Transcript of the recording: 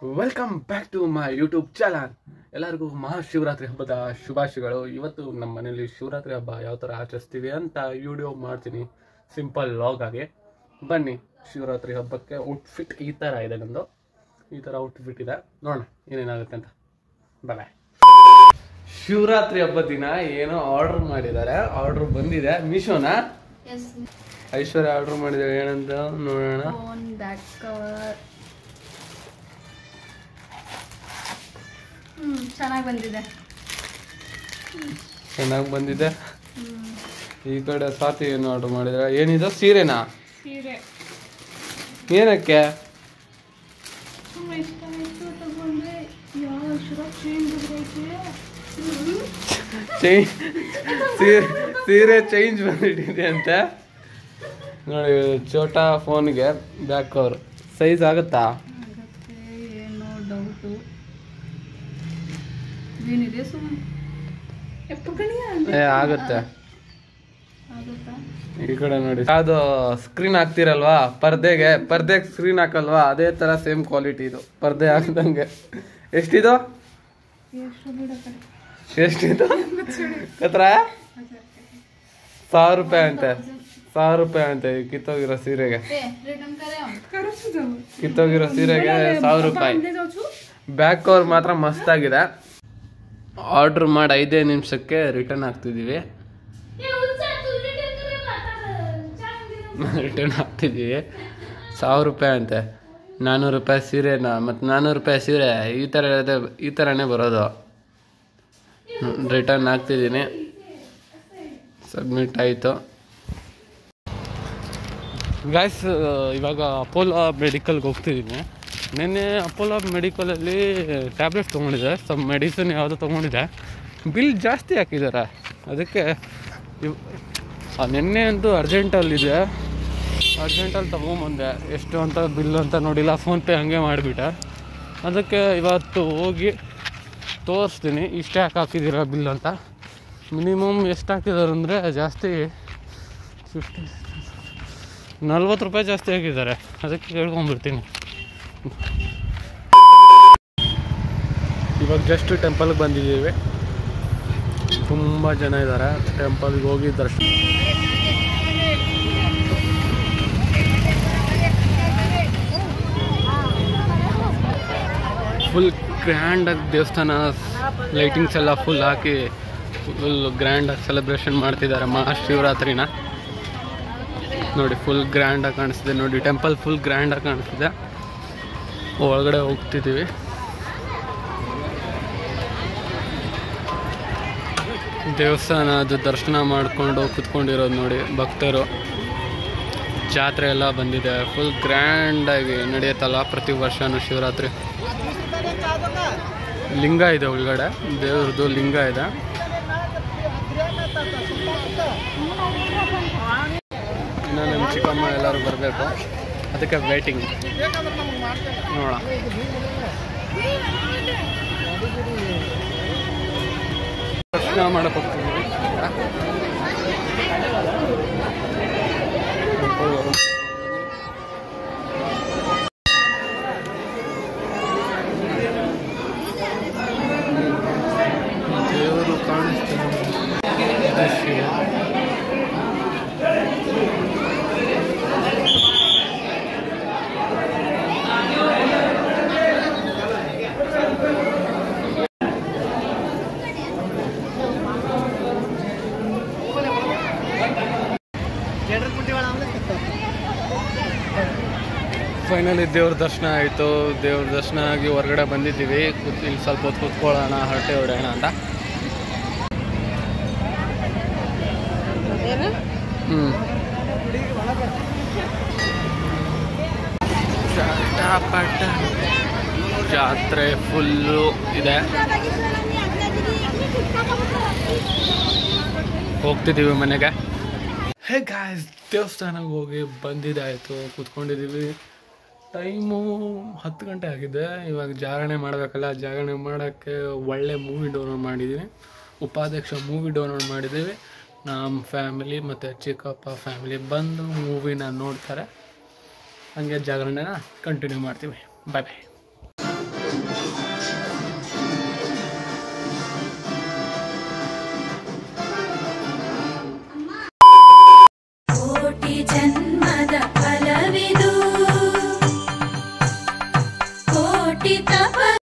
Welcome back to my YouTube channel. ಎಲ್ಲರಿಗೂ ಮಹಾಶಿವರಾತ್ರಿ ಹಬ್ಬದ ಶುಭಾಶಯಗಳು. ಇವತ್ತು ನಮ್ಮ ಮನೇಲಿ ಶಿವರಾತ್ರಿ ಹಬ್ಬ ಯಾವ ಥರ ಆಚರಿಸ್ತೀವಿ ಅಂತ ವಿಡಿಯೋ ಮಾಡ್ತೀನಿ, ಸಿಂಪಲ್ ಲಾಗ್ ಆಗಿ. ಬನ್ನಿ, ಶಿವರಾತ್ರಿ ಹಬ್ಬಕ್ಕೆ ಔಟ್ಫಿಟ್ ಈ ಥರ ಇದೆ ನಮ್ಮದು. ಈ ಥರ ಔಟ್ಫಿಟ್ ಇದೆ, ನೋಡೋಣ ಏನೇನಾಗುತ್ತೆ ಅಂತ. ಬಾಯ್. ಶಿವರಾತ್ರಿ ಹಬ್ಬದ ದಿನ ಏನೋ ಆರ್ಡರ್ ಮಾಡಿದ್ದಾರೆ, ಆರ್ಡರ್ ಬಂದಿದೆ ಮೀಶೋನಾ. ಐಶ್ವರ್ಯ ಆರ್ಡರ್ ಮಾಡಿದ್ದಾರೆ, ಏನಂತ ನೋಡೋಣ. ಚೆನ್ನಾಗಿ ಬಂದಿದೆ. ಈ ಕಡೆ ಸ್ವಾತಿ ಏನು ಆರ್ಡರ್ ಮಾಡಿದ್ರೆ, ಏನಿದೆ ಸೀರೆನಾ? ಸೀರೆ ಏನಕ್ಕೆ? ಸೀರೆ ಚೇಂಜ್ ಬಂದಿಟ್ಟಿದೆ ಅಂತ ನೋಡಿ. ಛೋಟಾ ಫೋನ್ಗೆ ಬ್ಯಾಕ್ ಕವರ್ ಸೈಜ್ ಆಗುತ್ತಾ? ಏನೋ ಡೌಟು ಏನಿದೆ ಆಗುತ್ತೆ. ಈ ಕಡೆ ನೋಡಿ, ಅದು ಸ್ಕ್ರೀನ್ ಹಾಕ್ತಿರಲ್ವಾ ಪರ್ದೆಗೆ ಸ್ಕ್ರೀನ್ ಹಾಕಲ್ವಾ, ಅದೇ ತರ ಸೇಮ್ ಕ್ವಾಲಿಟಿ ಇದು, ಪರ್ದೆ ಹಾಕ್ದಂಗೆ. ಎಷ್ಟಿದು ಹತ್ರ? 1000 ರೂಪಾಯಿ ಅಂತೆ, 1000 ರೂಪಾಯಿ ಅಂತೆ ಕಿತ್ತೋಗಿರೋ ಸೀರೆಗೆ. 1000 ರೂಪಾಯಿ. ಬ್ಯಾಕ್ ಕವರ್ ಮಾತ್ರ ಮಸ್ತಾಗಿದೆ. ಆರ್ಡರ್ ಮಾಡಿ 5 ನಿಮಿಷಕ್ಕೆ ರಿಟರ್ನ್ ಆಗ್ತಿದ್ದೀವಿ. 1000 ರೂಪಾಯಿ ಅಂತೆ. 400 ರೂಪಾಯಿ ಸೀರೆನ, ಮತ್ತು 400 ರೂಪಾಯಿ ಸೀರೆ ಈ ಥರನೇ ಬರೋದು. ರಿಟರ್ನ್ ಆಗ್ತಿದ್ದೀನಿ. ಸಬ್ಮಿಟ್ ಆಯಿತು. ಗಾಯ್ಸ್, ಇವಾಗ ಅಪೋಲೋ ಮೆಡಿಕಲ್ಗೆ ಹೋಗ್ತಿದ್ದೀನಿ. ನಿನ್ನೆ ಅಪೋಲೋ ಮೆಡಿಕಲಲ್ಲಿ ಟ್ಯಾಬ್ಲೆಟ್ಸ್ ತೊಗೊಂಡಿದ್ದೆ, ಸ್ವಲ್ಪ ಮೆಡಿಸಿನ್ ಯಾವುದೋ ತೊಗೊಂಡಿದ್ದೆ. ಬಿಲ್ ಜಾಸ್ತಿ ಹಾಕಿದ್ದಾರೆ. ಅದಕ್ಕೆ ನಿನ್ನೆ ಅಂತೂ ಅರ್ಜೆಂಟಲ್ಲಿ ತೊಗೊಂಬಂದೆ. ಎಷ್ಟು ಅಂತ ಬಿಲ್ ಅಂತ ನೋಡಿಲ್ಲ, ಫೋನ್ಪೇ ಹಂಗೆ ಮಾಡಿಬಿಟ್ಟೆ. ಅದಕ್ಕೆ ಇವತ್ತು ಹೋಗಿ ತೋರಿಸ್ತೀನಿ ಇಷ್ಟೇ ಯಾಕೆ ಹಾಕಿದ್ದೀರ ಬಿಲ್ ಅಂತ. ಮಿನಿಮಮ್ ಎಷ್ಟು ಹಾಕಿದ್ದಾರೆ ಅಂದರೆ ಜಾಸ್ತಿ, 40 ರೂಪಾಯಿ ಜಾಸ್ತಿ ಹಾಕಿದ್ದಾರೆ. ಅದಕ್ಕೆ ಕೇಳ್ಕೊಂಡ್ಬಿಡ್ತೀನಿ. ಇವಾಗ ಜಸ್ಟ್ ಟೆಂಪಲ್ಗೆ ಬಂದಿದ್ದೀವಿ. ತುಂಬ ಜನ ಇದ್ದಾರೆ. ಟೆಂಪಲ್ಗೆ ಹೋಗಿ ದರ್ಶನ. ಫುಲ್ ಗ್ರ್ಯಾಂಡಾಗಿ ದೇವಸ್ಥಾನ ಲೈಟಿಂಗ್ಸ್ ಎಲ್ಲ ಫುಲ್ ಹಾಕಿ ಫುಲ್ ಗ್ರ್ಯಾಂಡಾಗಿ ಸೆಲೆಬ್ರೇಷನ್ ಮಾಡ್ತಿದ್ದಾರೆ ಮಹಾಶಿವರಾತ್ರಿನ. ನೋಡಿ, ಫುಲ್ ಗ್ರ್ಯಾಂಡಾಗಿ ಕಾಣಿಸ್ತಿದೆ. ನೋಡಿ, ಟೆಂಪಲ್ ಫುಲ್ ಗ್ರ್ಯಾಂಡಾಗಿ ಕಾಣಿಸ್ತಿದೆ. ಒಳಗಡೆ ಹೋಗ್ತಿದ್ದೀವಿ. ದೇವಸ್ಥಾನದ ದರ್ಶನ ಮಾಡಿಕೊಂಡು ಕುತ್ಕೊಂಡಿರೋದು ನೋಡಿ ಭಕ್ತರು. ಜಾತ್ರೆ ಎಲ್ಲ ಬಂದಿದೆ. ಫುಲ್ ಗ್ರ್ಯಾಂಡಾಗಿ ನಡೆಯುತ್ತಲ್ಲ ಪ್ರತಿ ವರ್ಷನೂ ಶಿವರಾತ್ರಿ. ಲಿಂಗ ಇದೆ ಒಳಗಡೆ, ದೇವ್ರದ್ದು ಲಿಂಗ ಇದೆ. ಇನ್ನು ನಮ್ಮ ಚಿಕ್ಕಮ್ಮ ಎಲ್ಲರೂ ಬರಬೇಕು, ಅದಕ್ಕೆ ವೇಟಿಂಗ್. ನೋಡೋಣ. ದರ್ಶನ ಮಾಡಕ್ಕೆ ಹೋಗ್ತಿದ್ದೀವಿ. ದೇವರು ಕಾಣಿಸ್ತಾರೆ. ಫೈನಲಿ ದೇವ್ರ ದರ್ಶನ ಆಯಿತು. ದೇವ್ರ ದರ್ಶನ ಆಗಿ ಹೊರಗಡೆ ಬಂದಿದ್ದೀವಿ. ಇಲ್ಲಿ ಸ್ವಲ್ಪ ಹೊತ್ತು ಕೂತ್ಕೊಳ್ಳೋಣ, ಹರಟೆ ಹೊಡೆಯೋಣ ಅಂತ. ಜಾತ್ರೆ ಫುಲ್ಲು ಇದೆ. ಹೋಗ್ತಿದ್ದೀವಿ ಮನೆಗೆ. ಹೇ ಗಾಯ್ಸ್, ದೇವಸ್ಥಾನಕ್ಕೆ ಹೋಗಿ ಬಂದಿದ್ದಾಯಿತು, ಕೂತ್ಕೊಂಡಿದ್ದೀವಿ. ಟೈಮು 10 ಗಂಟೆ ಆಗಿದೆ. ಇವಾಗ ಜಾಗರಣೆ ಮಾಡಬೇಕಲ್ಲ, ಜಾಗರಣೆ ಮಾಡೋಕ್ಕೆ ಒಳ್ಳೆ ಮೂವಿ ಡೌನ್ಲೋಡ್ ಮಾಡಿದ್ದೀನಿ. ಉಪಾಧ್ಯಕ್ಷ ಮೂವಿ ಡೌನ್ಲೋಡ್ ಮಾಡಿದ್ದೀವಿ. ನಮ್ಮ ಫ್ಯಾಮಿಲಿ ಮತ್ತು ಚಿಕ್ಕಪ್ಪ ಫ್ಯಾಮಿಲಿ ಬಂದು ಮೂವಿನ ನೋಡ್ತಾರೆ. ಹಂಗೆ ಜಾಗರಣೆನ ಕಂಟಿನ್ಯೂ ಮಾಡ್ತೀವಿ. ಬಾಯ್ ಬಾಯ್. ಚಂದ